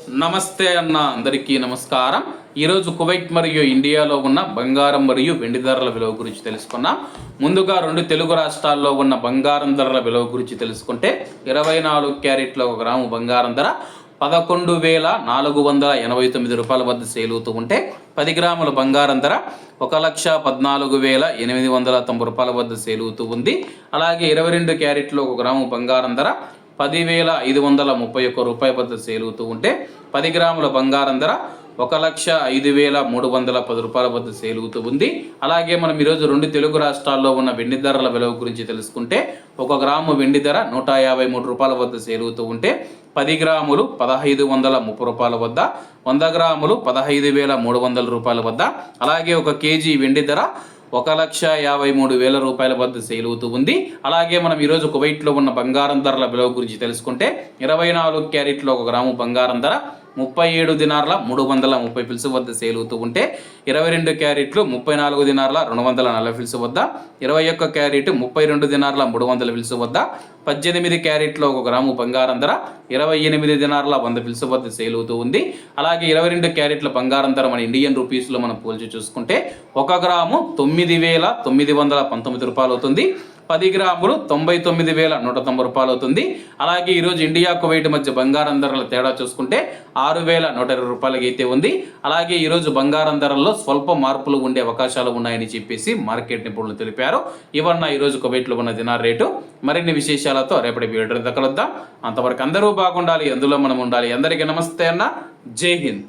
నమస్తే అన్న అందరికీ నమస్కారం. ఈరోజు కువైట్ మరియు ఇండియాలో ఉన్న బంగారం మరియు వెండి ధరల విలువ గురించి తెలుసుకున్నాం. ముందుగా రెండు తెలుగు రాష్ట్రాల్లో ఉన్న బంగారం ధరల విలువ గురించి తెలుసుకుంటే 24 క్యారెట్ల 1 గ్రాము బంగారం ధర 11,489 రూపాయల వద్ద సేల్ అవుతూ ఉంటే 10 గ్రాముల బంగారం ధర 1,14,890 రూపాయల వద్ద సేల్ అవుతూ ఉంది. అలాగే 22 క్యారెట్ల 1 గ్రాము బంగారం ధర 10,531 రూపాయల వద్ద సేల్ అవుతూ ఉంటే 10 గ్రాముల బంగారం ధర 1,05,310 రూపాయల వద్ద సేల్ అవుతూ ఉంది. అలాగే మనం ఈరోజు రెండు తెలుగు రాష్ట్రాల్లో ఉన్న వెండి ధరల విలువ గురించి తెలుసుకుంటే 1 గ్రాము వెండి ధర 153 రూపాయల వద్ద సేల్ అవుతూ ఉంటే 10 గ్రాములు 1,530 రూపాయల వద్ద, 100 గ్రాములు 15,300 రూపాయల వద్ద, అలాగే 1 కేజీ వెండి ధర 1,53,000 రూపాయల వద్ద సేల్ అవుతూ ఉంది. అలాగే మనం ఈరోజు కువైట్లో ఉన్న బంగారం ధరల విలువ గురించి తెలుసుకుంటే 24 క్యారెట్ల 1 గ్రాము బంగారం ధర 37 దినార్ల 330 ఫిల్స్ వద్ద సేల్ అవుతూ ఉంటే 22 క్యారెట్లు 34 దినార్ల 240 ఫిల్స్ వద్ద, 21 క్యారెట్ 32 దినార్ల 300 ఫిల్స్ వద్ద, 18 క్యారెట్ల 1 గ్రాము బంగారం ధర 28 దినార్ల 100 ఫిల్స్ వద్ద సేల్ అవుతూ ఉంది. అలాగే 22 క్యారెట్ల బంగారం ధర మన ఇండియన్ రూపీస్లో మనం పోల్చి చూసుకుంటే 1 గ్రాము 9,919 రూపాయలు అవుతుంది. 10 గ్రాములు 99,190 రూపాయలు అవుతుంది. అలాగే ఈరోజు ఇండియా కువైట్ మధ్య బంగారం ధరల తేడా చూసుకుంటే 6,120 రూపాయలకి అయితే ఉంది. అలాగే ఈరోజు బంగారం ధరల్లో స్వల్ప మార్పులు ఉండే అవకాశాలు ఉన్నాయని చెప్పేసి మార్కెట్ నిపుణులు తెలిపారు. ఇవన్న ఈరోజు కువైట్లో ఉన్న దినార్ రేటు. మరిన్ని విశేషాలతో రేపటి వీడియో కలుద్దాం. అంతవరకు అందరూ బాగుండాలి, అందులో మనం ఉండాలి. అందరికీ నమస్తే అన్న, జై హింద్.